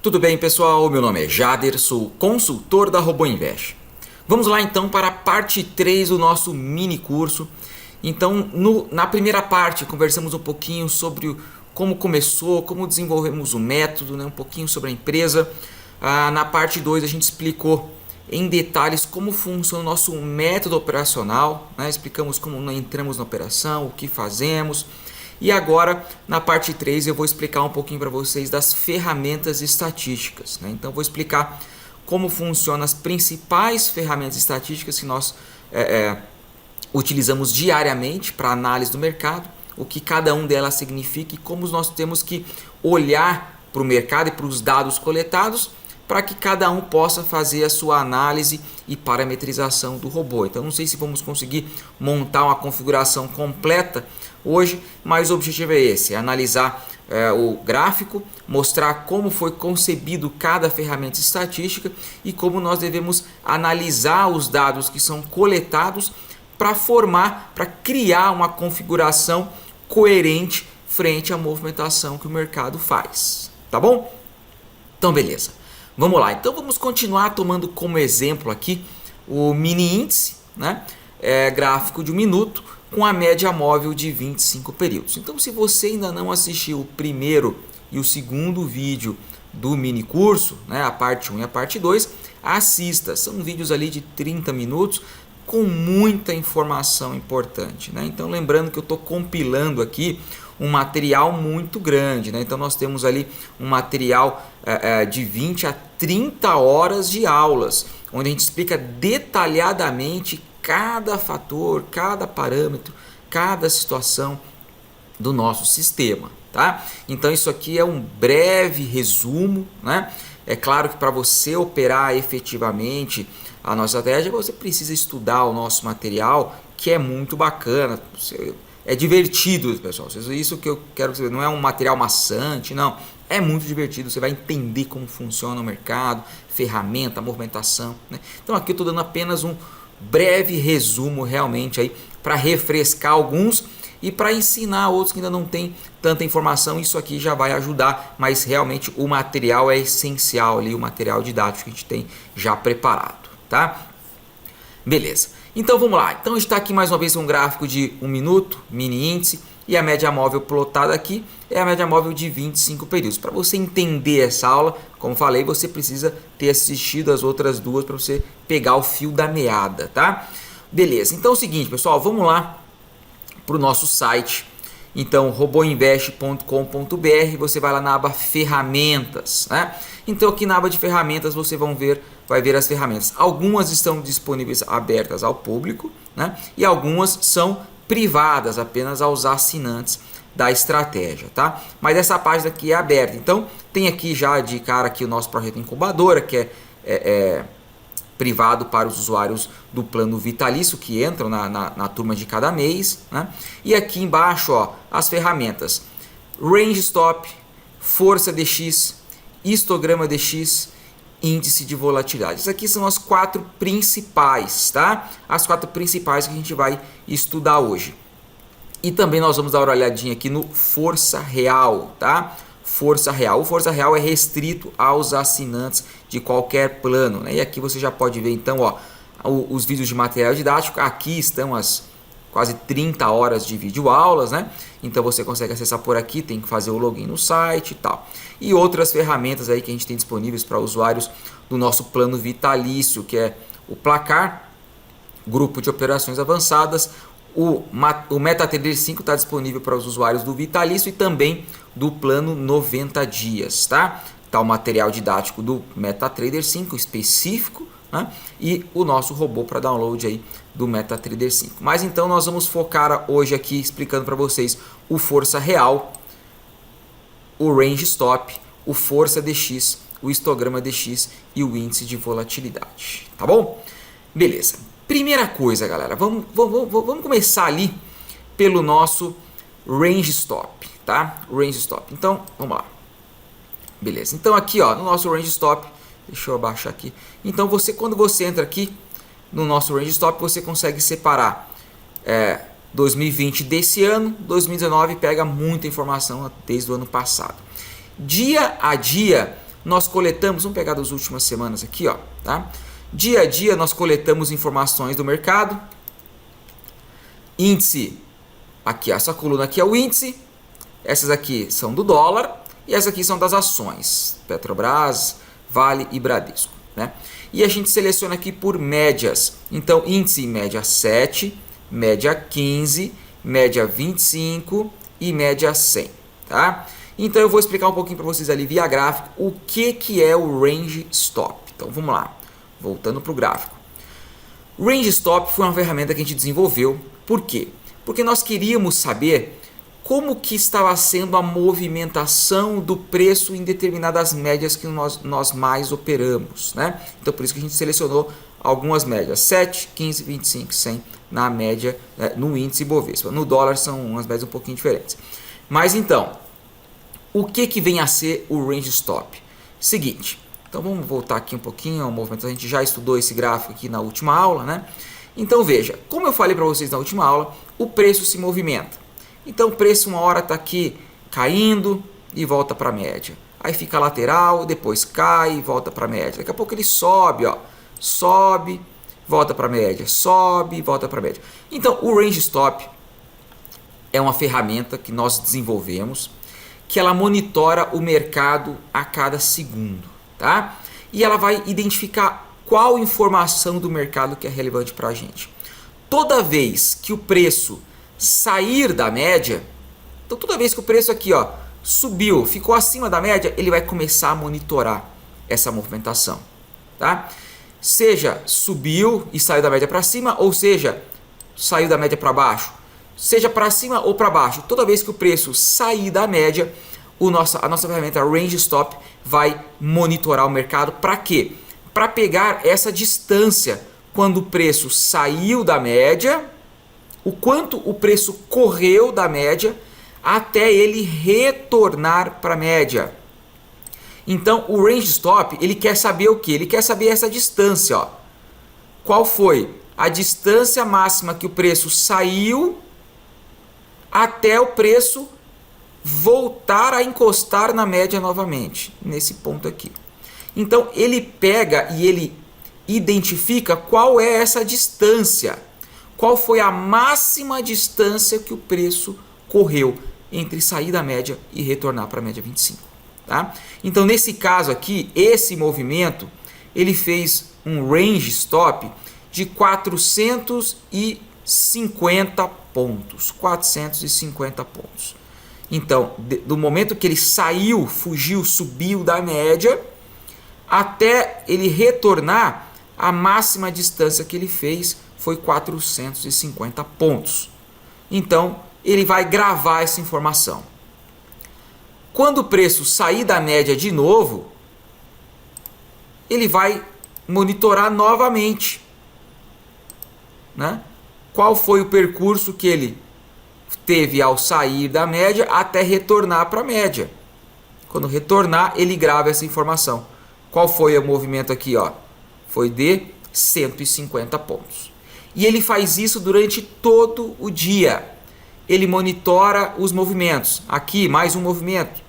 Tudo bem, pessoal? Meu nome é Jader, sou consultor da RoboInvest. Vamos lá então para a parte 3 do nosso mini curso. Então, na primeira parte, conversamos um pouquinho sobre como começou, como desenvolvemos o método, né? Um pouquinho sobre a empresa. Na parte 2, a gente explicou em detalhes como funciona o nosso método operacional, né? Explicamos como entramos na operação, o que fazemos. E agora, na parte 3, eu vou explicar um pouquinho para vocês das ferramentas estatísticas, né? Então, vou explicar como funcionam as principais ferramentas estatísticas que nós utilizamos diariamente para análise do mercado, o que cada um delas significa e como nós temos que olhar para o mercado e para os dados coletados para que cada um possa fazer a sua análise e parametrização do robô. Então, não sei se vamos conseguir montar uma configuração completa hoje, mas o objetivo é esse, é analisar o gráfico, mostrar como foi concebido cada ferramenta estatística e como nós devemos analisar os dados que são coletados para criar uma configuração coerente frente à movimentação que o mercado faz. Tá bom? Então, beleza. Vamos lá. Então, vamos continuar tomando como exemplo aqui o mini índice, né? Gráfico de 1 minuto com a média móvel de 25 períodos. Então, se você ainda não assistiu o primeiro e o segundo vídeo do mini curso, né, a parte 1 e a parte 2, assista. São vídeos ali de 30 minutos com muita informação importante, né? Então, lembrando que eu estou compilando aqui um material muito grande, né? Então, nós temos ali um material de 20 a 30 horas de aulas, onde a gente explica detalhadamente cada fator, cada parâmetro, cada situação do nosso sistema, tá? Então, isso aqui é um breve resumo, né? É claro que para você operar efetivamente a nossa estratégia, você precisa estudar o nosso material, que é muito bacana. É divertido, pessoal. Isso que eu quero dizer, não é um material maçante, não. É muito divertido, você vai entender como funciona o mercado, ferramenta, movimentação, né? Então aqui eu estou dando apenas um breve resumo realmente aí para refrescar alguns e para ensinar outros que ainda não tem tanta informação. Isso aqui já vai ajudar, mas realmente o material é essencial ali, o material didático que a gente tem já preparado, tá? Beleza. Então vamos lá. Então está aqui mais uma vez um gráfico de 1 minuto, mini índice, e a média móvel plotada aqui é a média móvel de 25 períodos. Para você entender essa aula, como falei, você precisa ter assistido as outras duas para você pegar o fio da meada, tá? Beleza. Então é o seguinte, pessoal, vamos lá para o nosso site. Então, roboinvest.com.br, você vai lá na aba ferramentas, né? Então aqui na aba de ferramentas você vai ver as ferramentas. Algumas estão disponíveis abertas ao público, né? E algumas são privadas apenas aos assinantes da estratégia, tá? Mas essa página aqui é aberta. Então tem aqui já de cara aqui o nosso projeto incubadora, que é privado para os usuários do plano vitalício que entram na turma de cada mês, né? E aqui embaixo, ó, as ferramentas Range Stop, Força DX, Histograma DX, Índice de Volatilidade. Essas aqui são as 4 principais, tá? As 4 principais que a gente vai estudar hoje. E também nós vamos dar uma olhadinha aqui no Força Real, tá? Força Real. O Força Real é restrito aos assinantes de qualquer plano, né? E aqui você já pode ver então, ó, os vídeos de material didático. Aqui estão as quase 30 horas de vídeo aulas, né? Então você consegue acessar por aqui, tem que fazer o login no site e tal. E outras ferramentas aí que a gente tem disponíveis para usuários do nosso plano vitalício, que é o Placar, grupo de operações avançadas. O MetaTrader 5 está disponível para os usuários do vitalício e também do plano 90 dias, tá? Tá o material didático do MetaTrader 5 específico, né? E o nosso robô para download aí do MetaTrader 5. Mas então nós vamos focar hoje aqui explicando para vocês o Força Real, o Range Stop, o Força DX, o Histograma DX e o Índice de Volatilidade, tá bom? Beleza. Primeira coisa, galera, vamos começar ali pelo nosso Range Stop, tá? Range Stop. Então, vamos lá. Beleza. Então aqui, ó, no nosso Range Stop, deixa eu abaixar aqui. Então quando você entra aqui no nosso Range Stop, você consegue separar 2020 desse ano, 2019 pega muita informação desde o ano passado. Dia a dia nós coletamos, vamos pegar das últimas semanas aqui, ó, tá? Dia a dia nós coletamos informações do mercado. Índice, aqui essa coluna aqui é o índice, essas aqui são do dólar e essas aqui são das ações, Petrobras, Vale e Bradesco, né? E a gente seleciona aqui por médias. Então, índice média 7, média 15, média 25 e média 100, tá? Então, eu vou explicar um pouquinho para vocês ali via gráfico o que é o Range Stop. Então, vamos lá. Voltando para o gráfico. Range Stop foi uma ferramenta que a gente desenvolveu. Por quê? Porque nós queríamos saber como que estava sendo a movimentação do preço em determinadas médias que nós mais operamos, né? Então, por isso que a gente selecionou algumas médias, 7, 15, 25, 100 na média, no índice Bovespa. No dólar são umas médias um pouquinho diferentes. Mas então, o que vem a ser o Range Stop? Seguinte, então vamos voltar aqui um pouquinho ao movimento. A gente já estudou esse gráfico aqui na última aula, né? Então veja, como eu falei para vocês na última aula, o preço se movimenta. Então o preço uma hora está aqui caindo e volta para a média. Aí fica lateral, depois cai e volta para a média. Daqui a pouco ele sobe, ó, sobe, volta para a média, sobe e volta para a média. Então o Range Stop é uma ferramenta que nós desenvolvemos, que ela monitora o mercado a cada segundo, tá? E ela vai identificar qual informação do mercado que é relevante para a gente. Toda vez que o preço sair da média, então toda vez que o preço aqui, ó, subiu, ficou acima da média, ele vai começar a monitorar essa movimentação, tá? Seja subiu e saiu da média para cima, ou seja, saiu da média para baixo, seja para cima ou para baixo, toda vez que o preço sair da média, a nossa ferramenta Range Stop vai monitorar o mercado. Para quê? Para pegar essa distância quando o preço saiu da média, o quanto o preço correu da média até ele retornar para a média. Então o Range Stop, ele quer saber o que? Ele quer saber essa distância, ó. Qual foi a distância máxima que o preço saiu até o preço voltar a encostar na média novamente, nesse ponto aqui. Então ele pega e ele identifica qual é essa distância, qual foi a máxima distância que o preço correu entre sair da média e retornar para a média 25. Tá? Então nesse caso aqui, esse movimento, ele fez um Range Stop de 450 pontos. 450 pontos. Então, do momento que ele saiu, fugiu, subiu da média, até ele retornar, a máxima distância que ele fez foi 450 pontos. Então, ele vai gravar essa informação. Quando o preço sair da média de novo, ele vai monitorar novamente, né? Qual foi o percurso que ele teve ao sair da média até retornar para a média. Quando retornar, ele grava essa informação. Qual foi o movimento aqui, ó? Foi de 150 pontos. E ele faz isso durante todo o dia. Ele monitora os movimentos. Aqui, mais um movimento.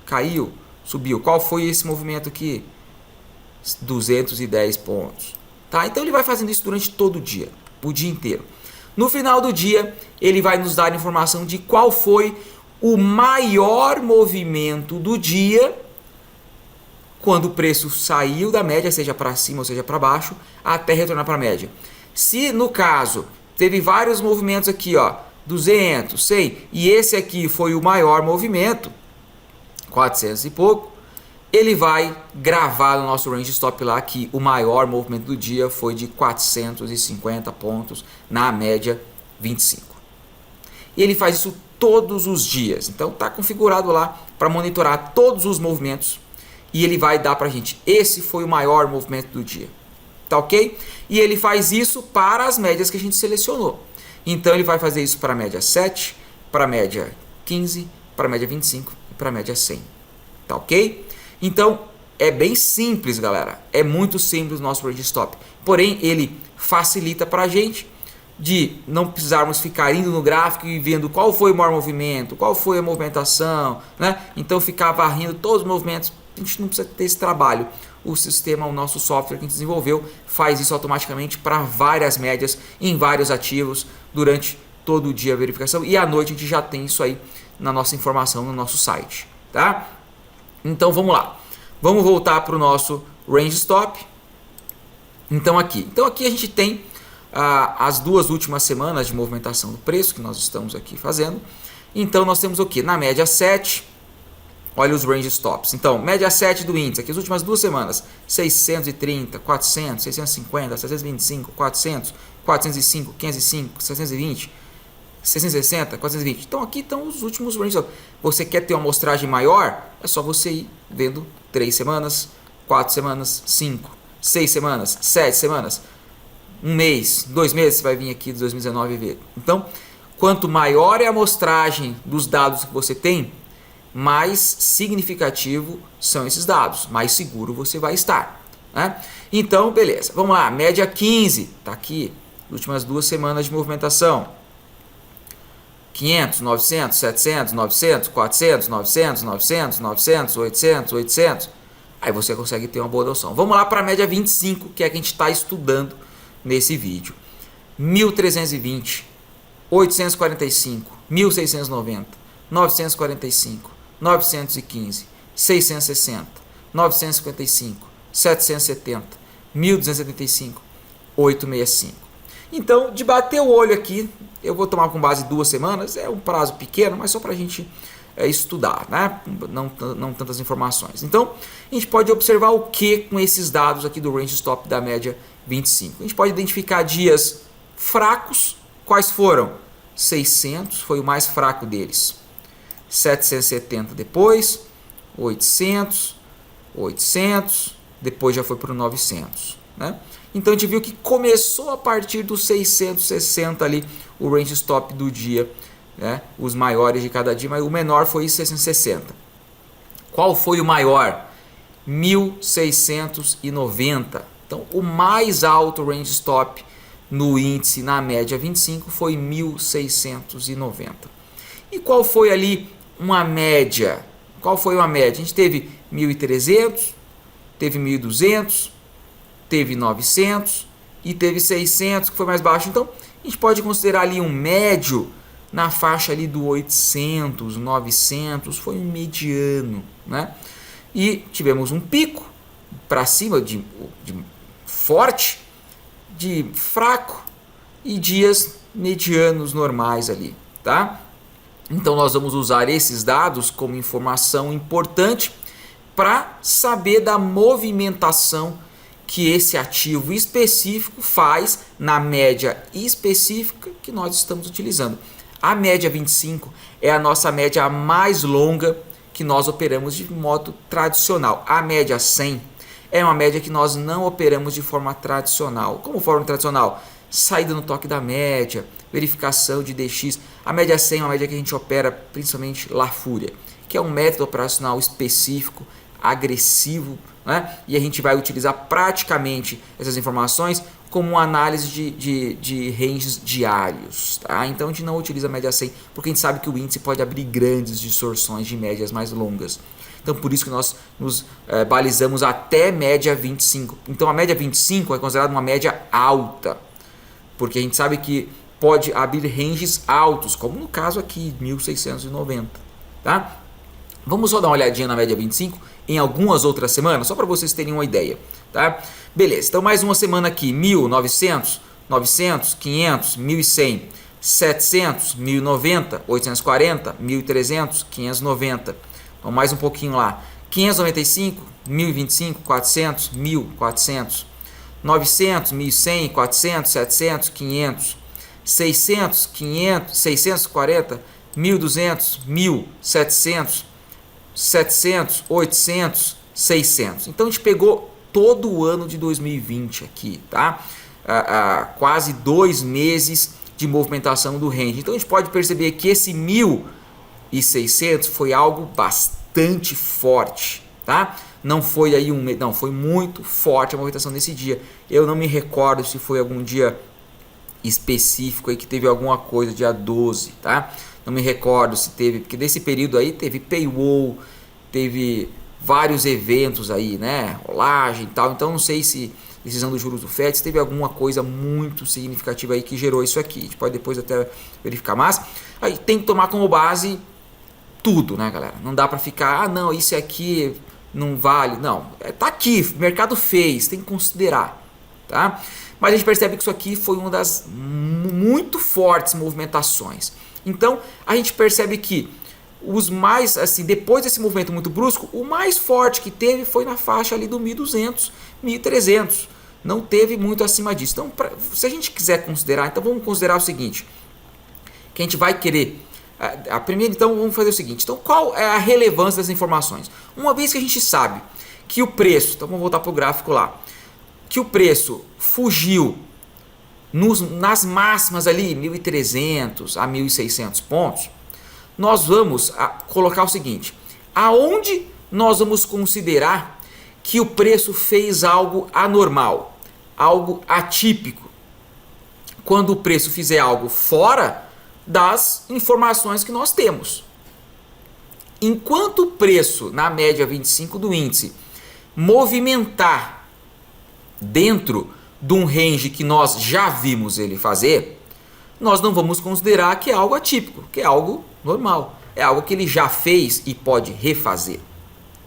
Caiu, subiu. Qual foi esse movimento aqui? 210 pontos. Tá? Então ele vai fazendo isso durante todo o dia, o dia inteiro. No final do dia, ele vai nos dar informação de qual foi o maior movimento do dia quando o preço saiu da média, seja para cima ou seja para baixo, até retornar para a média. Se no caso teve vários movimentos aqui, ó, 200, 100, e esse aqui foi o maior movimento, 400 e pouco, ele vai gravar no nosso Range Stop lá que o maior movimento do dia foi de 450 pontos na média 25. E ele faz isso todos os dias. Então está configurado lá para monitorar todos os movimentos e ele vai dar para a gente, esse foi o maior movimento do dia. Tá ok? E ele faz isso para as médias que a gente selecionou. Então ele vai fazer isso para a média 7, para a média 15, para a média 25 e para a média 100. Tá ok? Então, é bem simples, galera. É muito simples o nosso Range Stop. Porém, ele facilita para a gente de não precisarmos ficar indo no gráfico e vendo qual foi o maior movimento, qual foi a movimentação, né? Então, ficar varrendo todos os movimentos a gente não precisa ter esse trabalho. O sistema, o nosso software que a gente desenvolveu, faz isso automaticamente para várias médias em vários ativos durante todo o dia a verificação, e à noite a gente já tem isso aí na nossa informação no nosso site, tá? Então vamos lá, vamos voltar para o nosso range stop. Então aqui a gente tem as 2 últimas semanas de movimentação do preço que nós estamos aqui fazendo. Então nós temos o que? Na média 7, olha os range stops. Então, média 7 do índice, aqui as últimas 2 semanas, 630, 400, 650, 725, 400, 405, 505, 720, 660, 420. Então aqui estão os últimos range stops. Você quer ter uma amostragem maior? É só você ir vendo 3 semanas, 4 semanas, 5, 6 semanas, 7 semanas, 1 mês, 2 meses, você vai vir aqui de 2019 e ver. Então, quanto maior é a amostragem dos dados que você tem, mais significativo são esses dados, mais seguro você vai estar, né? Então, beleza, vamos lá, média 15, tá aqui, últimas 2 semanas de movimentação, 500, 900, 700, 900, 400, 900, 900, 900, 800, 800, aí você consegue ter uma boa noção. Vamos lá para a média 25, que é a que a gente está estudando nesse vídeo, 1320, 845, 1690, 945, 915, 660, 955, 770, 1275, 865. Então, de bater o olho aqui, eu vou tomar com base 2 semanas, é um prazo pequeno, mas só para a gente estudar, né? Não tantas informações. Então, a gente pode observar o que com esses dados aqui do range stop da média 25. A gente pode identificar dias fracos. Quais foram? 600 foi o mais fraco deles. 770 depois, 800, 800, depois já foi para o 900, né? Então a gente viu que começou a partir dos 660 ali o range stop do dia, né? Os maiores de cada dia, mas o menor foi 660. Qual foi o maior? 1690. Então o mais alto range stop no índice na média 25 foi 1690. E qual foi ali uma média? Qual foi uma média? A gente teve 1300, teve 1200, teve 900 e teve 600, que foi mais baixo. Então a gente pode considerar ali um médio na faixa ali do 800, 900, foi um mediano, né? E tivemos um pico para cima de forte, de fraco e dias medianos normais ali, tá? Então nós vamos usar esses dados como informação importante para saber da movimentação que esse ativo específico faz na média específica que nós estamos utilizando. A média 25 é a nossa média mais longa que nós operamos de modo tradicional. A média 100 é uma média que nós não operamos de forma tradicional. Como forma tradicional? Saída no toque da média, verificação de DX. A média 100 é uma média que a gente opera principalmente La Fúria, que é um método operacional específico, agressivo, né? E a gente vai utilizar praticamente essas informações como uma análise de ranges diários, tá? Então a gente não utiliza a média 100 porque a gente sabe que o índice pode abrir grandes distorções de médias mais longas. Então por isso que nós nos balizamos até média 25. Então a média 25 é considerada uma média alta, porque a gente sabe que pode abrir ranges altos, como no caso aqui, 1690, tá? Vamos só dar uma olhadinha na média 25 em algumas outras semanas, só para vocês terem uma ideia, tá? Beleza, então mais uma semana aqui, 1900, 900, 500, 1100, 700, 1090, 840, 1300, 590. Vamos mais um pouquinho lá, 595, 1025, 400, 1400, 900, 1100, 400, 700, 500, 600, 500, 640, 1200, 1700, 700, 800, 600. Então a gente pegou todo o ano de 2020 aqui, tá? Quase 2 meses de movimentação do range. Então a gente pode perceber que esse 1600 foi algo bastante forte, tá? Não foi aí não, foi muito forte a movimentação nesse dia. Eu não me recordo se foi algum dia específico aí que teve alguma coisa, dia 12, tá? Não me recordo se teve, porque desse período aí teve paywall, teve vários eventos aí, né? Rolagem e tal. Então não sei se decisão dos juros do FED, se teve alguma coisa muito significativa aí que gerou isso aqui. A gente pode depois até verificar, mas aí tem que tomar como base tudo, né, galera? Não dá para ficar, não, isso aqui não vale. Não, tá aqui, o mercado fez, tem que considerar, tá? Mas a gente percebe que isso aqui foi uma das muito fortes movimentações. Então, a gente percebe que os mais, assim, depois desse movimento muito brusco, o mais forte que teve foi na faixa ali do 1.200, 1.300. Não teve muito acima disso. Então, se a gente quiser considerar, então vamos considerar o seguinte, que a gente vai querer, a primeira, então vamos fazer o seguinte, então qual é a relevância das informações? Uma vez que a gente sabe que o preço, então vamos voltar para o gráfico lá, que o preço fugiu nas máximas ali, 1.300 a 1.600 pontos, nós vamos colocar o seguinte, aonde nós vamos considerar que o preço fez algo anormal, algo atípico? Quando o preço fizer algo fora das informações que nós temos. Enquanto o preço na média 25 do índice movimentar dentro de um range que nós já vimos ele fazer, nós não vamos considerar que é algo atípico, que é algo normal, é algo que ele já fez e pode refazer,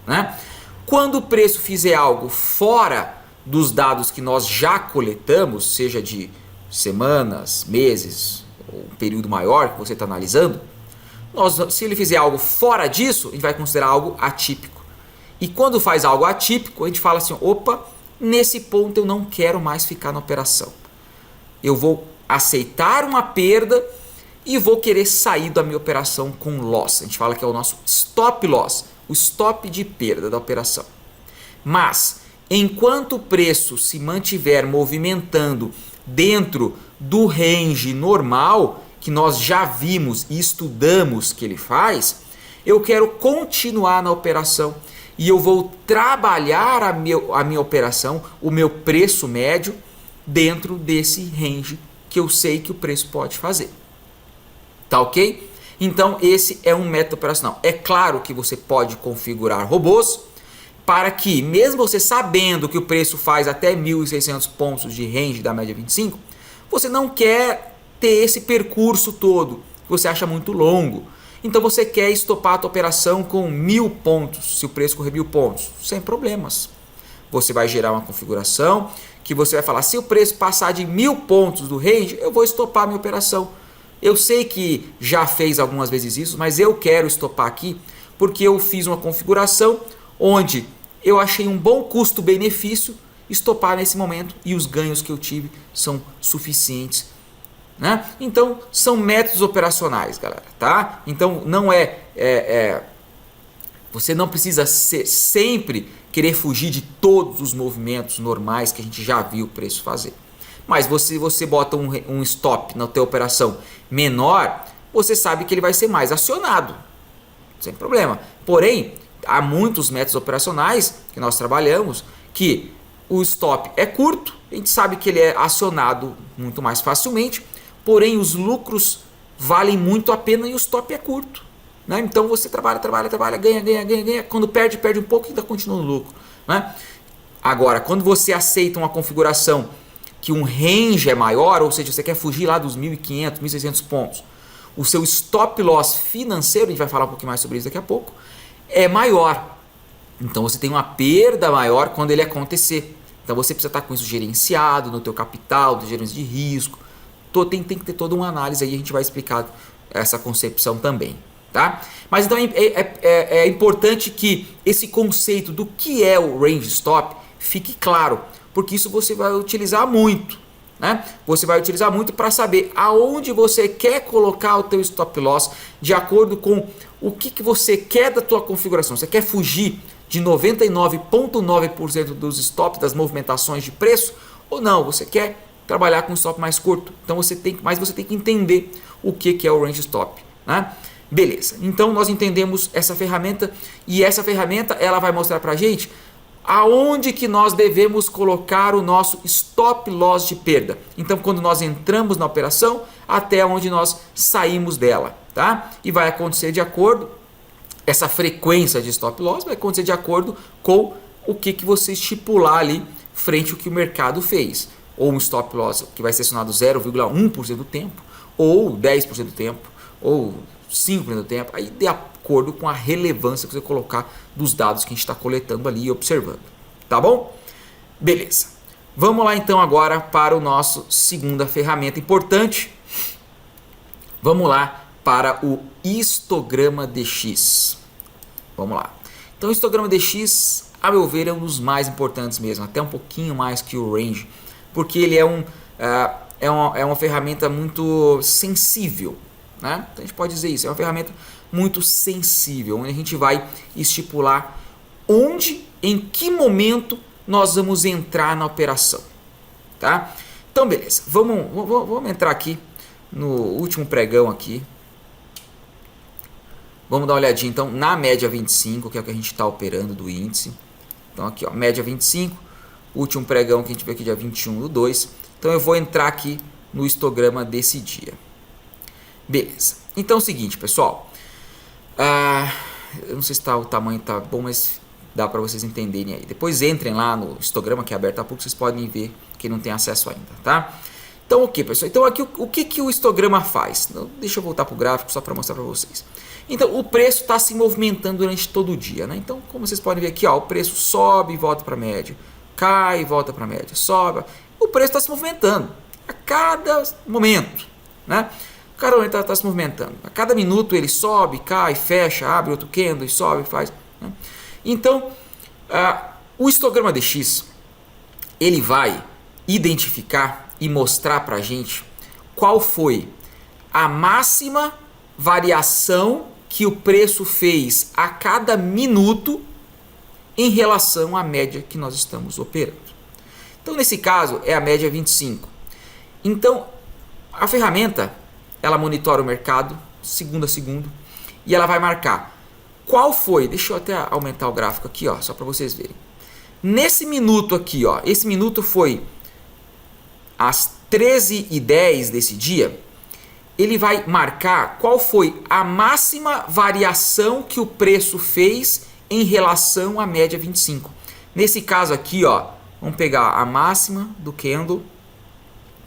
né? Quando o preço fizer algo fora dos dados que nós já coletamos, seja de semanas, meses, ou um período maior que você está analisando, se ele fizer algo fora disso, a gente vai considerar algo atípico. E quando faz algo atípico, a gente fala assim, opa, nesse ponto eu não quero mais ficar na operação. Eu vou aceitar uma perda e vou querer sair da minha operação com loss. A gente fala que é o nosso stop loss, o stop de perda da operação. Mas, enquanto o preço se mantiver movimentando dentro do range normal, que nós já vimos e estudamos que ele faz, eu quero continuar na operação e eu vou trabalhar a minha operação, o meu preço médio, dentro desse range que eu sei que o preço pode fazer. Tá ok? Então esse é um método operacional. É claro que você pode configurar robôs para que, mesmo você sabendo que o preço faz até 1.600 pontos de range da média 25, você não quer ter esse percurso todo, que você acha muito longo. Então você quer estopar a tua operação com 1.000 pontos, se o preço correr 1.000 pontos, sem problemas. Você vai gerar uma configuração que você vai falar, se o preço passar de 1.000 pontos do range, eu vou estopar a minha operação. Eu sei que já fez algumas vezes isso, mas eu quero estopar aqui porque eu fiz uma configuração onde eu achei um bom custo-benefício estopar nesse momento e os ganhos que eu tive são suficientes, né? Então são métodos operacionais, galera, tá? Então não você não precisa sempre querer fugir de todos os movimentos normais que a gente já viu o preço fazer. Mas você bota um stop na tua operação menor, você sabe que ele vai ser mais acionado, sem problema. Porém, há muitos métodos operacionais que nós trabalhamos que o stop é curto, a gente sabe que ele é acionado muito mais facilmente, porém os lucros valem muito a pena e o stop é curto, né? Então você trabalha, ganha, quando perde um pouco e ainda continua no lucro, né? Agora, quando você aceita uma configuração que um range é maior, ou seja, você quer fugir lá dos 1.500, 1.600 pontos, o seu stop loss financeiro, a gente vai falar um pouquinho mais sobre isso daqui a pouco, é maior. Então você tem uma perda maior quando ele acontecer. Então você precisa estar com isso gerenciado no teu capital, de gerência de risco. Tem que ter toda uma análise aí, a gente vai explicar essa concepção também, tá? Mas então é importante que esse conceito do que é o range stop fique claro, porque isso você vai utilizar muito, né? Você vai utilizar muito para saber aonde você quer colocar o teu stop loss de acordo com o que você quer da tua configuração. Você quer fugir de 99,9% dos stops das movimentações de preço ou não? Você quer trabalhar com um stop mais curto? Então você tem que entender o que é o range stop, né? Beleza, então nós entendemos essa ferramenta e essa ferramenta ela vai mostrar para a gente aonde que nós devemos colocar o nosso stop loss de perda. Então quando nós entramos na operação até onde nós saímos dela, tá? E vai acontecer de acordo essa frequência de stop loss vai acontecer de acordo com o que você estipular ali frente ao que o mercado fez. Ou um stop loss que vai ser acionado 0,1% do tempo, ou 10% do tempo, ou 5% do tempo, aí de acordo com a relevância que você colocar dos dados que a gente está coletando ali e observando. Tá bom? Beleza. Vamos lá então agora para o nosso segunda ferramenta importante. Vamos lá para o histograma DX. Vamos lá. Então o histograma DX, a meu ver, é um dos mais importantes mesmo, até um pouquinho mais que o range, porque ele é uma ferramenta muito sensível, né? Então a gente pode dizer isso, é uma ferramenta muito sensível, onde a gente vai estipular onde, em que momento nós vamos entrar na operação, tá? Então beleza, vamos entrar aqui no último pregão aqui. Vamos dar uma olhadinha então na média 25, que é o que a gente está operando do índice. Então aqui ó, média 25, último pregão que a gente vê aqui dia 21/2. Então eu vou entrar aqui no histograma desse dia. Beleza, então é o seguinte pessoal, eu não sei se o tamanho tá bom, mas dá para vocês entenderem aí. Depois entrem lá no histograma que é aberto há pouco, vocês podem ver quem não tem acesso ainda, tá? Então ok pessoal, então aqui o que o histograma faz? Então, deixa eu voltar para o gráfico só para mostrar para vocês. Então o preço está se movimentando durante todo o dia, né? Então como vocês podem ver aqui, ó, o preço sobe e volta para a média, cai e volta para a média, sobe. O preço está se movimentando a cada momento, né? O cara está se movimentando. A cada minuto ele sobe, cai, fecha, abre outro candle e sobe, faz, né? Então o histograma DX ele vai identificar e mostrar para a gente qual foi a máxima variação que o preço fez a cada minuto em relação à média que nós estamos operando. Então nesse caso é a média 25. Então a ferramenta ela monitora o mercado segundo a segundo e ela vai marcar qual foi, deixa eu até aumentar o gráfico aqui ó, só para vocês verem. Nesse minuto aqui ó, esse minuto foi às 13h10 desse dia, ele vai marcar qual foi a máxima variação que o preço fez em relação à média 25. Nesse caso aqui, ó, vamos pegar a máxima do candle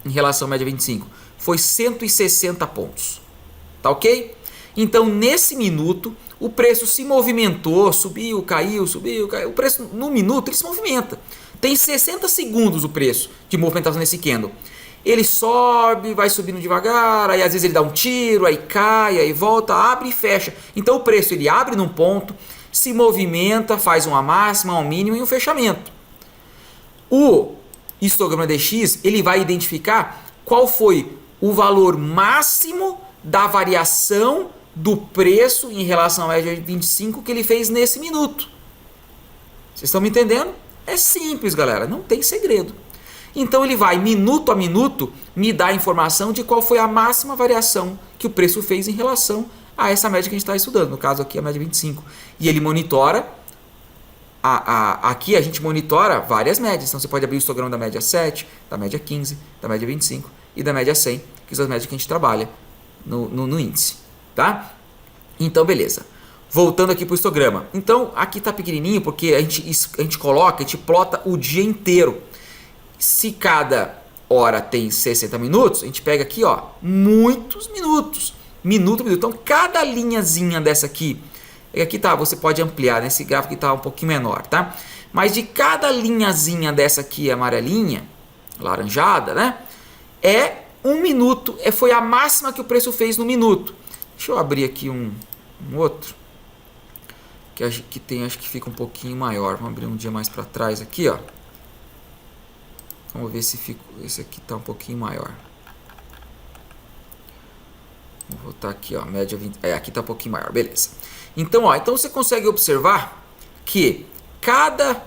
em relação à média 25. Foi 160 pontos. Tá ok? Então, nesse minuto, o preço se movimentou, subiu, caiu, subiu, caiu. O preço no minuto ele se movimenta. Tem 60 segundos o preço de movimentação nesse candle. Ele sobe, vai subindo devagar, aí às vezes ele dá um tiro, aí cai, aí volta, abre e fecha. Então o preço ele abre num ponto, se movimenta, faz uma máxima, um mínimo e um fechamento. O histograma DX ele vai identificar qual foi o valor máximo da variação do preço em relação à média de 25 que ele fez nesse minuto. Vocês estão me entendendo? É simples, galera, não tem segredo. Então ele vai minuto a minuto me dar a informação de qual foi a máxima variação que o preço fez em relação a essa média que a gente está estudando, no caso aqui a média 25. E ele monitora, aqui a gente monitora várias médias, então você pode abrir o histograma da média 7, da média 15, da média 25 e da média 100, que são as médias que a gente trabalha no índice, tá? Então beleza. Voltando aqui para o histograma. Então aqui está pequenininho porque a gente coloca, a gente plota o dia inteiro. Se cada hora tem 60 minutos, a gente pega aqui, ó, muitos minutos. Minuto a minuto. Então, cada linhazinha dessa aqui, tá, você pode ampliar, nesse gráfico que tá um pouquinho menor, tá? Mas de cada linhazinha dessa aqui, amarelinha, laranjada, né? É um minuto, foi a máxima que o preço fez no minuto. Deixa eu abrir aqui um outro, que tem, acho que fica um pouquinho maior. Vamos abrir um dia mais para trás aqui, ó. Vamos ver se fica, esse aqui está um pouquinho maior. Vou voltar aqui, ó, média 20, aqui está um pouquinho maior, beleza. Então, ó, então você consegue observar que cada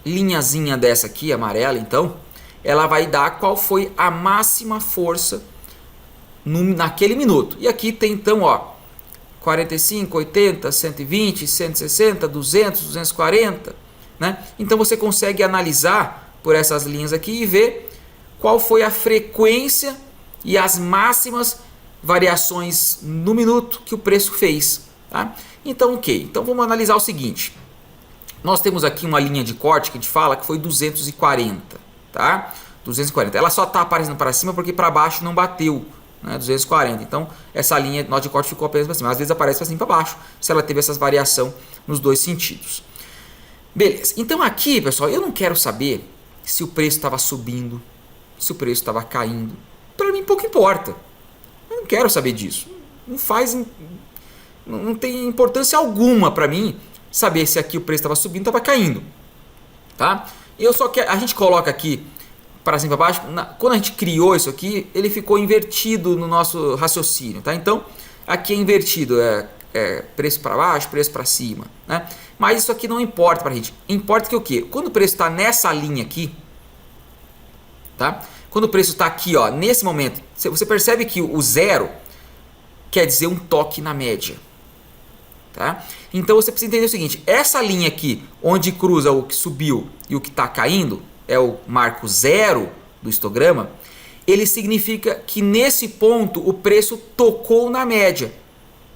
linhazinha dessa aqui, amarela, então, ela vai dar qual foi a máxima força naquele minuto. E aqui tem, então, ó, 45, 80, 120, 160, 200, 240... né? Então você consegue analisar por essas linhas aqui e ver qual foi a frequência e as máximas variações no minuto que o preço fez Tá? Então, ok. Então vamos analisar o seguinte. Nós temos aqui uma linha de corte que a gente fala que foi 240. Tá? 240. Ela só está aparecendo para cima porque para baixo não bateu. 240. Então essa linha nó de corte ficou apenas para cima. Às vezes aparece para cima e para baixo, se ela teve essas variação nos dois sentidos. Beleza. Então aqui, pessoal, eu não quero saber se o preço estava subindo, se o preço estava caindo. Para mim pouco importa. Eu não quero saber disso. Não tem importância alguma para mim saber se aqui o preço estava subindo ou estava caindo. Tá? Eu só quero, a gente coloca aqui para cima e para baixo. Quando a gente criou isso aqui, ele ficou invertido no nosso raciocínio. Tá? Então aqui é invertido, preço para baixo, preço para cima. Né? Mas isso aqui não importa para a gente. Importa que o quê? Quando o preço está nessa linha aqui, tá? Quando o preço está aqui, ó, nesse momento, você percebe que o zero quer dizer um toque na média. Tá? Então você precisa entender o seguinte, essa linha aqui, onde cruza o que subiu e o que está caindo, é o marco zero do histograma, ele significa que nesse ponto o preço tocou na média.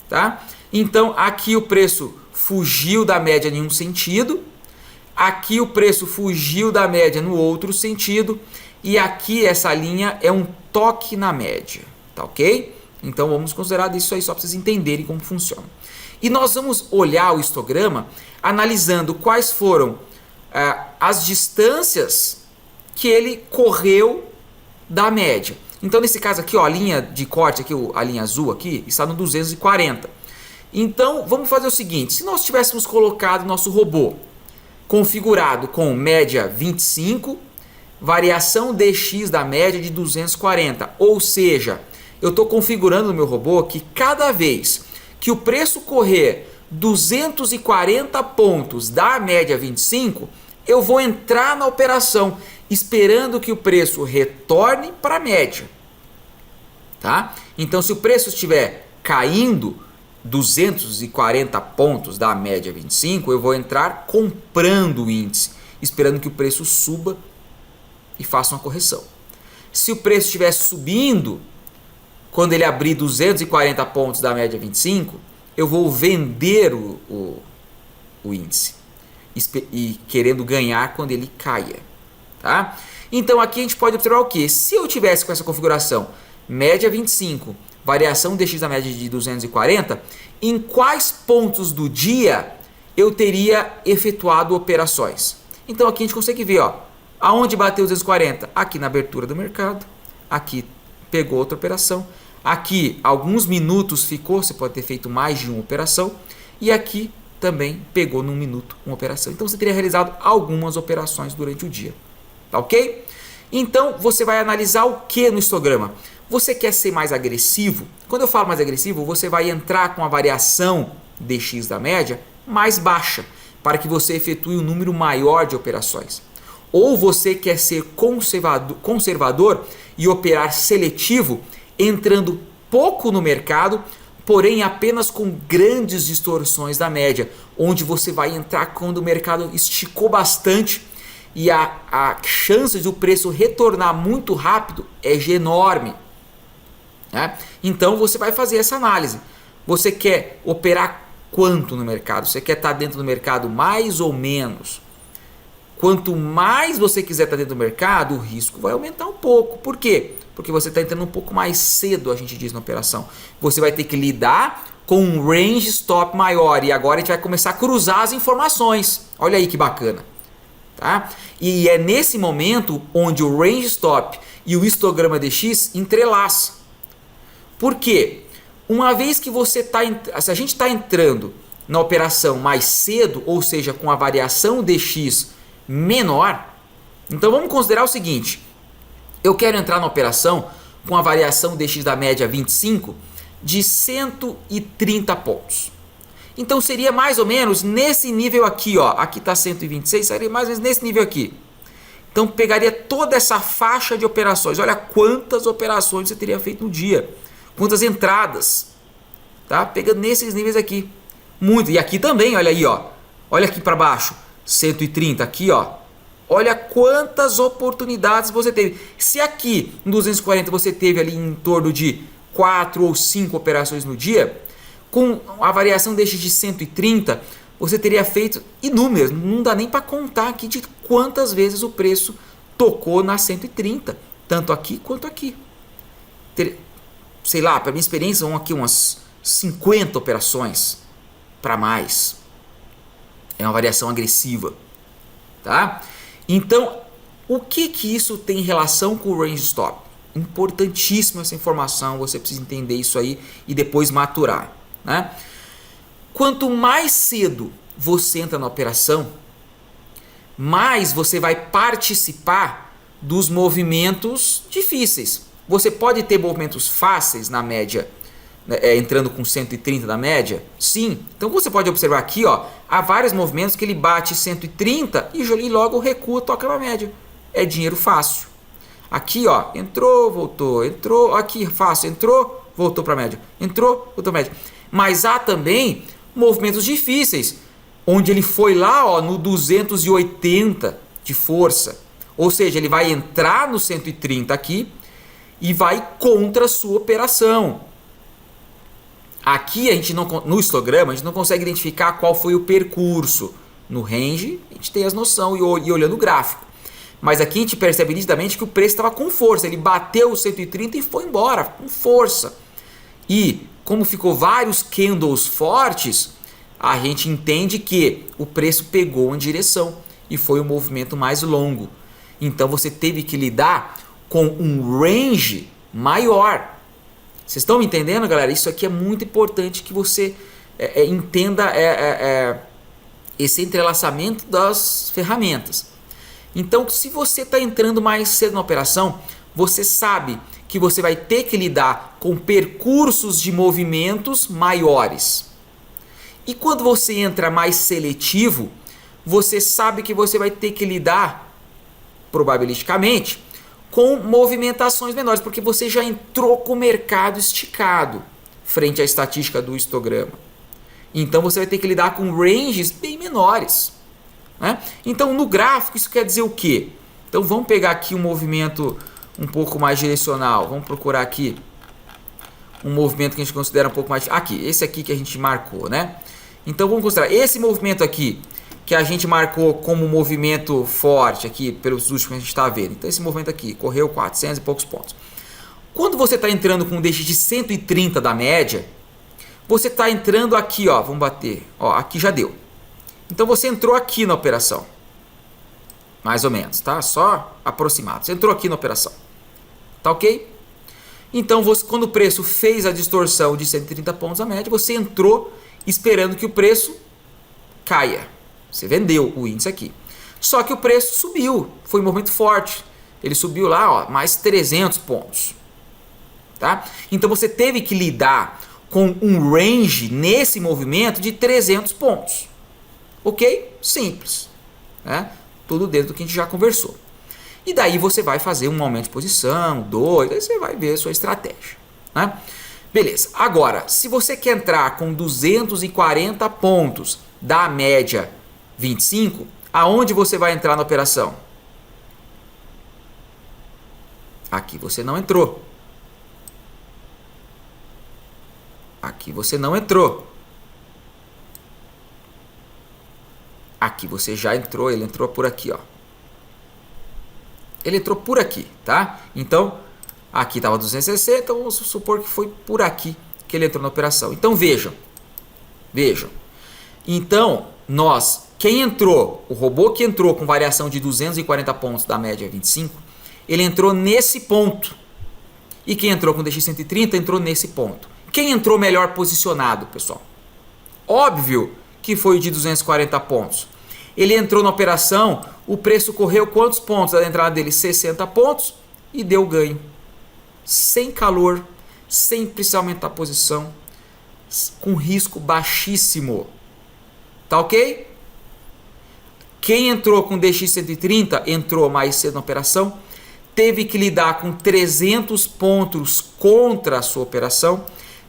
Tá? Então aqui o preço fugiu da média em um sentido, aqui o preço fugiu da média no outro sentido, e aqui essa linha é um toque na média. Tá ok? Então vamos considerar isso aí só para vocês entenderem como funciona. E nós vamos olhar o histograma analisando quais foram as distâncias que ele correu da média. Então nesse caso aqui, ó, a linha de corte, aqui, a linha azul aqui, está no 240. Então vamos fazer o seguinte, se nós tivéssemos colocado nosso robô configurado com média 25, variação dx da média de 240, ou seja, eu estou configurando no meu robô que cada vez que o preço correr 240 pontos da média 25, eu vou entrar na operação esperando que o preço retorne para a média. Tá? Então, se o preço estiver caindo 240 pontos da média 25, eu vou entrar comprando o índice, esperando que o preço suba e faça uma correção. Se o preço estiver subindo, quando ele abrir 240 pontos da média 25, eu vou vender o índice e querendo ganhar quando ele caia. Tá? Então aqui a gente pode observar o que? Se eu tivesse com essa configuração média 25, variação dx da média de 240, em quais pontos do dia eu teria efetuado operações? Então aqui a gente consegue ver, ó, aonde bateu 240? Aqui na abertura do mercado, aqui pegou outra operação, aqui alguns minutos ficou, você pode ter feito mais de uma operação, e aqui também pegou num minuto uma operação. Então você teria realizado algumas operações durante o dia, tá ok? Então você vai analisar o que no histograma? Você quer ser mais agressivo? Quando eu falo mais agressivo, você vai entrar com a variação dx da média mais baixa, para que você efetue um número maior de operações. Ou você quer ser conservador e operar seletivo, entrando pouco no mercado, porém apenas com grandes distorções da média, onde você vai entrar quando o mercado esticou bastante e a chance de o preço retornar muito rápido é enorme. Né? Então você vai fazer essa análise. Você quer operar quanto no mercado? Você quer estar dentro do mercado mais ou menos? Quanto mais você quiser estar dentro do mercado, o risco vai aumentar um pouco. Por quê? Porque você está entrando um pouco mais cedo, a gente diz na operação. Você vai ter que lidar com um range stop maior. E agora a gente vai começar a cruzar as informações. Olha aí que bacana. Tá? E é nesse momento onde o range stop e o histograma dx entrelaçam. Por quê? Uma vez que se a gente está entrando na operação mais cedo, ou seja, com a variação dx menor, então vamos considerar o seguinte, eu quero entrar na operação com a variação dx da média 25 de 130 pontos. Então seria mais ou menos nesse nível aqui, ó. Aqui está 126, seria mais ou menos nesse nível aqui. Então pegaria toda essa faixa de operações. Olha quantas operações você teria feito no dia. Quantas entradas. Tá? Pegando nesses níveis aqui. Muito. E aqui também, olha aí, ó. Olha aqui para baixo. 130 aqui, ó. Olha quantas oportunidades você teve. Se aqui em 240 você teve ali em torno de 4 ou 5 operações no dia, Com a variação deixa de 130, você teria feito inúmeras, não dá nem para contar aqui de quantas vezes o preço tocou na 130, tanto aqui quanto aqui. Sei lá, para minha experiência, vão aqui umas 50 operações para mais. É uma variação agressiva, tá? Então, o que isso tem relação com o range stop? Importantíssima essa informação, você precisa entender isso aí e depois maturar, né? Quanto mais cedo você entra na operação, mais você vai participar dos movimentos difíceis. Você pode ter movimentos fáceis na média, entrando com 130 na média? Sim. Então você pode observar aqui, ó, há vários movimentos que ele bate 130 e logo recua, toca na média. É dinheiro fácil. Aqui, ó, entrou, voltou, entrou, aqui fácil, entrou, voltou para a média, entrou, voltou para a média. Mas há também movimentos difíceis, onde ele foi lá, ó, no 280 de força. Ou seja, ele vai entrar no 130 aqui e vai contra a sua operação. Aqui a gente não, no histograma a gente não consegue identificar qual foi o percurso. No range a gente tem as noções e olhando o gráfico. Mas aqui a gente percebe nitidamente que o preço estava com força. Ele bateu o 130 e foi embora com força. E como ficou vários candles fortes, a gente entende que o preço pegou uma direção e foi um movimento mais longo. Então você teve que lidar com um range maior. Vocês estão me entendendo, galera? Isso aqui é muito importante que você entenda esse entrelaçamento das ferramentas. Então, se você está entrando mais cedo na operação, você sabe que você vai ter que lidar com percursos de movimentos maiores. E quando você entra mais seletivo, você sabe que você vai ter que lidar, probabilisticamente, com movimentações menores, porque você já entrou com o mercado esticado frente à estatística do histograma. Então você vai ter que lidar com ranges bem menores, né? Então no gráfico isso quer dizer o quê? Então vamos pegar aqui um movimento um pouco mais direcional, vamos procurar aqui um movimento que a gente considera um pouco mais... Aqui, esse aqui que a gente marcou, né? Então vamos considerar esse movimento aqui, que a gente marcou como movimento forte aqui, pelos últimos que a gente está vendo. Então esse movimento aqui, correu 400 e poucos pontos. Quando você está entrando com um DX de 130 da média, você está entrando aqui, ó, vamos bater, ó, aqui já deu. Então você entrou aqui na operação, mais ou menos, tá? Só aproximado, você entrou aqui na operação, tá ok? Então você, quando o preço fez a distorção de 130 pontos a média, você entrou esperando que o preço caia. Você vendeu o índice aqui. Só que o preço subiu, foi um movimento forte. Ele subiu lá, ó, mais 300 pontos. Tá? Então você teve que lidar com um range nesse movimento de 300 pontos. Ok? Simples. Né? Tudo dentro do que a gente já conversou. E daí você vai fazer um aumento de posição, 2, aí você vai ver a sua estratégia. Né? Beleza. Agora, se você quer entrar com 240 pontos da média 25, aonde você vai entrar na operação? Aqui você não entrou. Aqui você não entrou. Aqui você já entrou, ele entrou por aqui, ó. Ele entrou por aqui, tá? Então, aqui estava 260, vamos supor que foi por aqui que ele entrou na operação. Então, vejam. Vejam. Então, quem entrou, o robô que entrou com variação de 240 pontos da média 25, ele entrou nesse ponto. E quem entrou com DX130 entrou nesse ponto. Quem entrou melhor posicionado, pessoal? Óbvio que foi o de 240 pontos. Ele entrou na operação, o preço correu quantos pontos da entrada dele? 60 pontos e deu ganho. Sem calor, sem precisar aumentar a posição, com risco baixíssimo. Tá ok? Quem entrou com DX130 entrou mais cedo na operação, teve que lidar com 300 pontos contra a sua operação,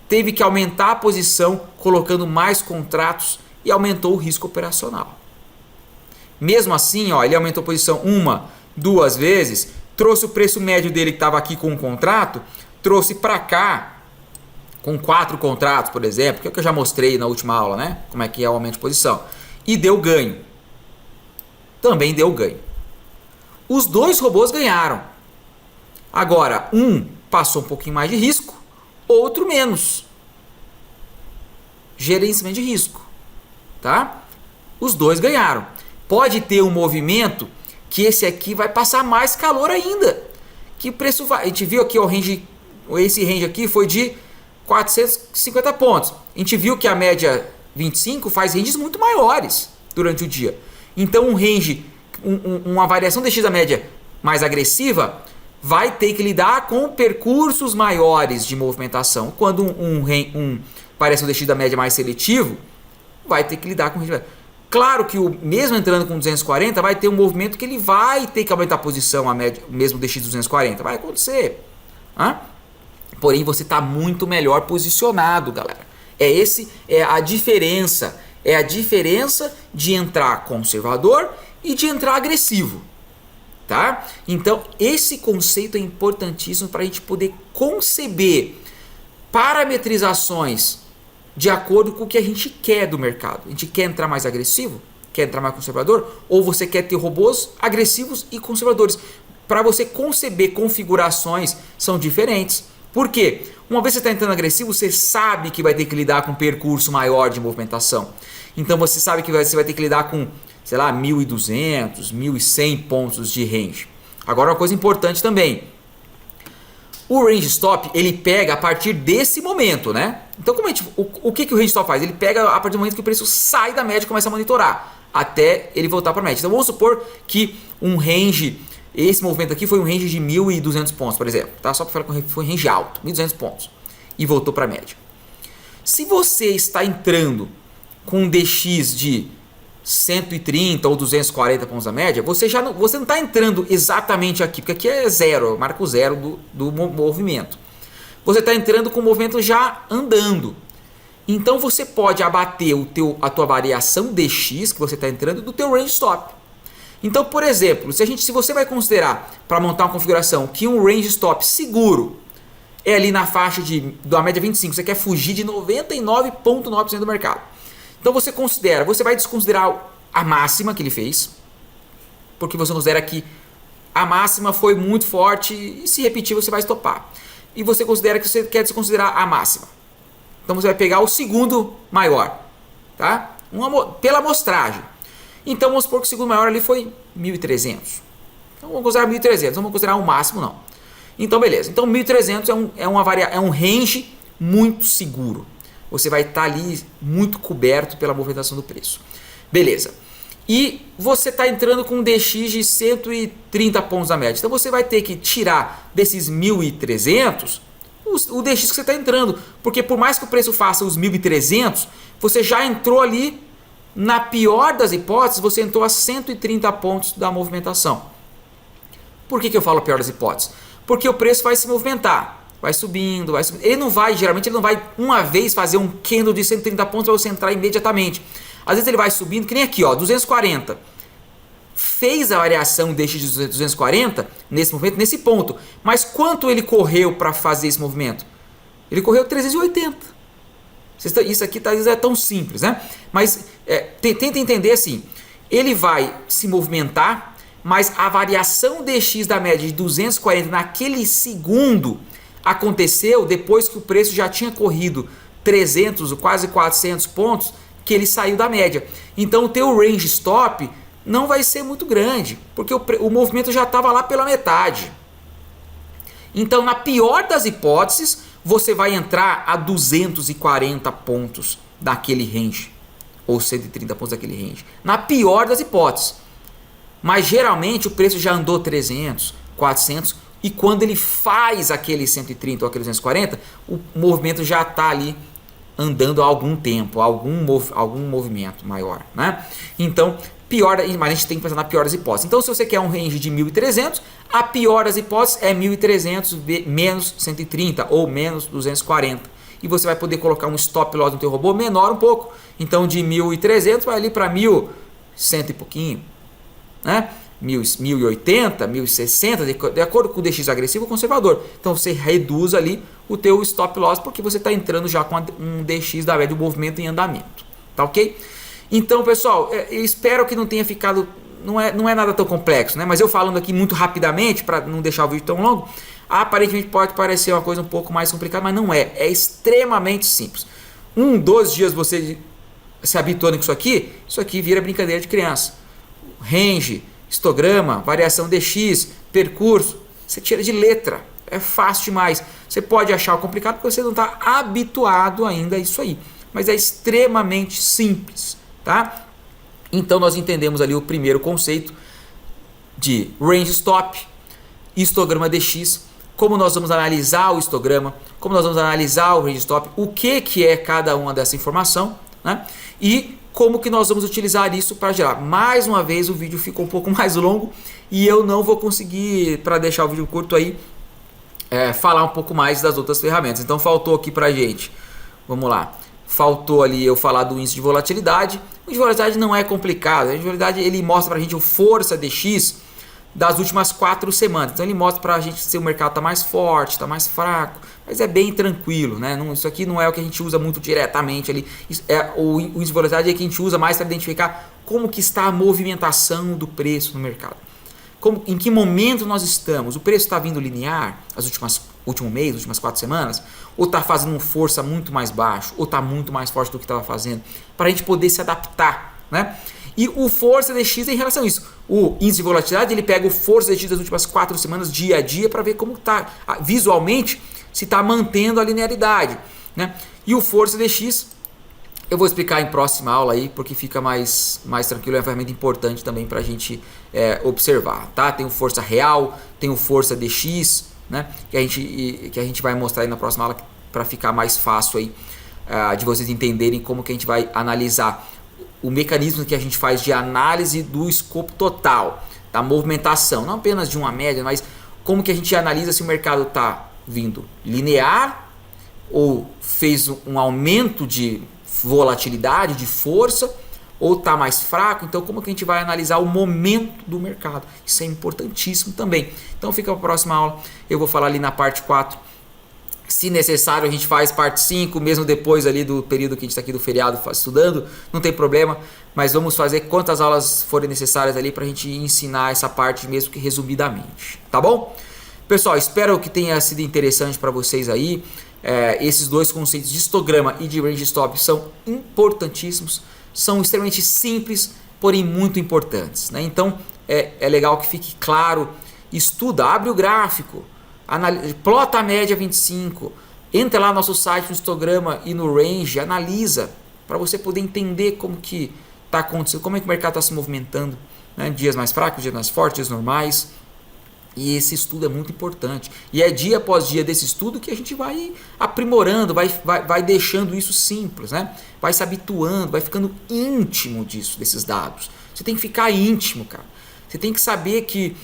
teve que aumentar a posição colocando mais contratos e aumentou o risco operacional. Mesmo assim, ó, ele aumentou a posição 1, 2 vezes, trouxe o preço médio dele que estava aqui com o contrato, trouxe para cá com 4 contratos, por exemplo, que é o que eu já mostrei na última aula, né? Como é que é o aumento de posição. E deu ganho. Também deu ganho. Os dois robôs ganharam. Agora, um passou um pouquinho mais de risco, outro menos. Gerenciamento de risco, tá? Os dois ganharam. Pode ter um movimento que esse aqui vai passar mais calor ainda. Que o preço vai... A gente viu aqui o range, esse range aqui foi de 450 pontos. A gente viu que a média 25 faz ranges muito maiores durante o dia. Então um range, uma variação DX da média mais agressiva vai ter que lidar com percursos maiores de movimentação. Quando um variação DX da média mais seletivo, vai ter que lidar com range. Claro que mesmo entrando com 240, vai ter um movimento que ele vai ter que aumentar a posição, a média, mesmo DX 240. Vai acontecer. Porém, você está muito melhor posicionado, galera. É a diferença. É a diferença de entrar conservador e de entrar agressivo. Tá? Então, esse conceito é importantíssimo para a gente poder conceber parametrizações de acordo com o que a gente quer do mercado. A gente quer entrar mais agressivo? Quer entrar mais conservador? Ou você quer ter robôs agressivos e conservadores? Para você conceber configurações são diferentes. Por quê? Uma vez que você está entrando agressivo, você sabe que vai ter que lidar com um percurso maior de movimentação. Então você sabe que você vai ter que lidar com, sei lá, 1.200, 1.100 pontos de range. Agora uma coisa importante também. O range stop, ele pega a partir desse momento, né? Então o que o range stop faz? Ele pega a partir do momento que o preço sai da média e começa a monitorar, até ele voltar para a média. Então vamos supor que um range, esse movimento aqui foi um range de 1.200 pontos, por exemplo. Tá? Só para falar que foi um range alto, 1.200 pontos. E voltou para a média. Se você está entrando com um DX de 130 ou 240 pontos da média, você não está entrando exatamente aqui, porque aqui é zero, eu marco zero do movimento. Você está entrando com o movimento já andando. Então você pode abater a tua variação DX que você está entrando do teu range stop. Então, por exemplo, se você vai considerar para montar uma configuração que um range stop seguro é ali na faixa da média 25, você quer fugir de 99,9% do mercado. Então você vai desconsiderar a máxima que ele fez, porque você considera que a máxima foi muito forte e se repetir você vai estopar. E você considera que você quer desconsiderar a máxima. Então você vai pegar o segundo maior, tá? Pela amostragem. Então vamos supor que o segundo maior ali foi 1.300. Então vamos considerar 1.300, não vamos considerar o máximo não. Então beleza, então 1.300 é um range muito seguro. Você vai estar ali muito coberto pela movimentação do preço. Beleza. E você está entrando com um DX de 130 pontos da média. Então você vai ter que tirar desses 1.300 o DX que você está entrando. Porque por mais que o preço faça os 1.300, você já entrou ali, na pior das hipóteses, você entrou a 130 pontos da movimentação. Por que eu falo pior das hipóteses? Porque o preço vai se movimentar. Vai subindo, vai subindo. Geralmente ele não vai uma vez fazer um candle de 130 pontos para você entrar imediatamente. Às vezes ele vai subindo, que nem aqui, ó, 240. Fez a variação DX de 240 nesse movimento, nesse ponto. Mas quanto ele correu para fazer esse movimento? Ele correu 380. Isso aqui talvez é tão simples, né? Mas tenta entender assim. Ele vai se movimentar, mas a variação DX da média de 240 naquele segundo aconteceu depois que o preço já tinha corrido 300 ou quase 400 pontos que ele saiu da média. Então o teu range stop não vai ser muito grande, porque o movimento já estava lá pela metade. Então na pior das hipóteses, você vai entrar a 240 pontos daquele range, ou 130 pontos daquele range. Na pior das hipóteses. Mas geralmente o preço já andou 300, 400, e quando ele faz aquele 130 ou aquele 240, o movimento já está ali andando há algum tempo, algum movimento maior, né? Então, mas a gente tem que pensar na pior das hipóteses. Então, se você quer um range de 1.300, a pior das hipóteses é 1.300 menos 130 ou menos 240. E você vai poder colocar um stop loss no teu robô menor um pouco. Então, de 1.300 vai ali para 1.100 e pouquinho, né? 1080, 1060, de acordo com o DX agressivo ou conservador. Então você reduz ali o teu stop loss, porque você está entrando já com um DX da média do movimento em andamento. Tá ok? Então, pessoal, eu espero que não tenha ficado... Não é nada tão complexo, né? Mas eu falando aqui muito rapidamente, para não deixar o vídeo tão longo, aparentemente pode parecer uma coisa um pouco mais complicada, mas não é. É extremamente simples. 2 dias você se habituando com isso aqui vira brincadeira de criança. Range, histograma, variação DX, percurso, você tira de letra. É fácil demais. Você pode achar complicado porque você não está habituado ainda a isso aí. Mas é extremamente simples, tá? Então nós entendemos ali o primeiro conceito de range stop, histograma DX, como nós vamos analisar o histograma, como nós vamos analisar o range stop, o que é cada uma dessa informação, né? E como que nós vamos utilizar isso para gerar. Mais uma vez o vídeo ficou um pouco mais longo e eu não vou conseguir, para deixar o vídeo curto aí, falar um pouco mais das outras ferramentas. Então faltou aqui pra gente, vamos lá, faltou ali eu falar do índice de volatilidade. O índice de volatilidade não é complicado, o índice de volatilidade ele mostra pra gente o força DX das últimas 4 semanas. Então ele mostra pra gente se o mercado está mais forte, está mais fraco, mas é bem tranquilo, né? Isso aqui não é o que a gente usa muito diretamente ali. O índice de volatilidade é que a gente usa mais para identificar como que está a movimentação do preço no mercado. Em que momento nós estamos? O preço está vindo linear último mês, últimas 4 semanas? Ou está fazendo força muito mais baixo? Ou está muito mais forte do que estava fazendo? Para a gente poder se adaptar, né? E o força DX em relação a isso. O índice de volatilidade ele pega o força DX das últimas 4 semanas, dia a dia, para ver como está visualmente, se está mantendo a linearidade, né? E o força DX eu vou explicar em próxima aula aí, porque fica mais tranquilo, é uma ferramenta importante também para a gente observar, tá? Tem o força real, tem o força DX, né? Que a gente vai mostrar aí na próxima aula para ficar mais fácil aí de vocês entenderem como que a gente vai analisar o mecanismo que a gente faz de análise do escopo total, da movimentação, não apenas de uma média, mas como que a gente analisa se o mercado está vindo linear ou fez um aumento de volatilidade, de força, ou está mais fraco. Então como que a gente vai analisar o momento do mercado? Isso é importantíssimo também. Então fica para a próxima aula, eu vou falar ali na parte 4. Se necessário, a gente faz parte 5, mesmo depois ali do período que a gente está aqui do feriado estudando, não tem problema, mas vamos fazer quantas aulas forem necessárias ali para a gente ensinar essa parte mesmo que resumidamente, tá bom? Pessoal, espero que tenha sido interessante para vocês aí. Esses dois conceitos de histograma e de range stop são importantíssimos, são extremamente simples, porém muito importantes, né? Então é legal que fique claro, estuda, abre o gráfico, plota a média 25, entra lá no nosso site no histograma e no range, analisa para você poder entender como que está acontecendo, como é que o mercado está se movimentando, né? Dias mais fracos, dias mais fortes, dias normais. E esse estudo é muito importante. E é dia após dia desse estudo que a gente vai aprimorando, vai deixando isso simples, né? Vai se habituando, vai ficando íntimo desses dados. Você tem que ficar íntimo, cara. Você tem que saber que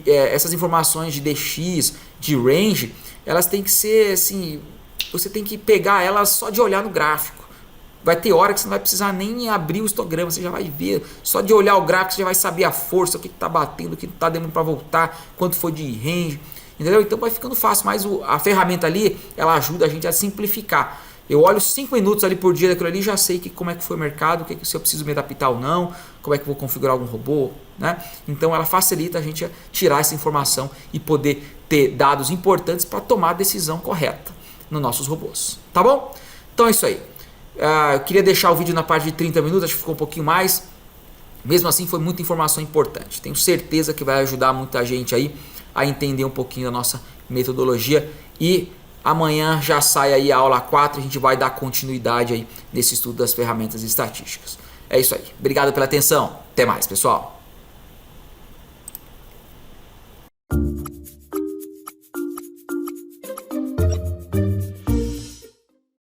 essas informações de DX, de range, elas têm que ser assim, você tem que pegar elas só de olhar no gráfico. Vai ter hora que você não vai precisar nem abrir o histograma, você já vai ver, só de olhar o gráfico você já vai saber a força, o que está batendo, o que está demorando para voltar, quanto foi de range, entendeu? Então vai ficando fácil, mas a ferramenta ali, ela ajuda a gente a simplificar. Eu olho 5 minutos ali por dia daquilo ali, já sei como é que foi o mercado, se eu preciso me adaptar ou não, como é que eu vou configurar algum robô, né? Então ela facilita a gente a tirar essa informação e poder ter dados importantes para tomar a decisão correta nos nossos robôs, tá bom? Então é isso aí. Eu queria deixar o vídeo na parte de 30 minutos, acho que ficou um pouquinho mais. Mesmo assim foi muita informação importante. Tenho certeza que vai ajudar muita gente aí a entender um pouquinho da nossa metodologia. E amanhã já sai aí a aula 4, a gente vai dar continuidade aí nesse estudo das ferramentas estatísticas. É isso aí. Obrigado pela atenção. Até mais, pessoal.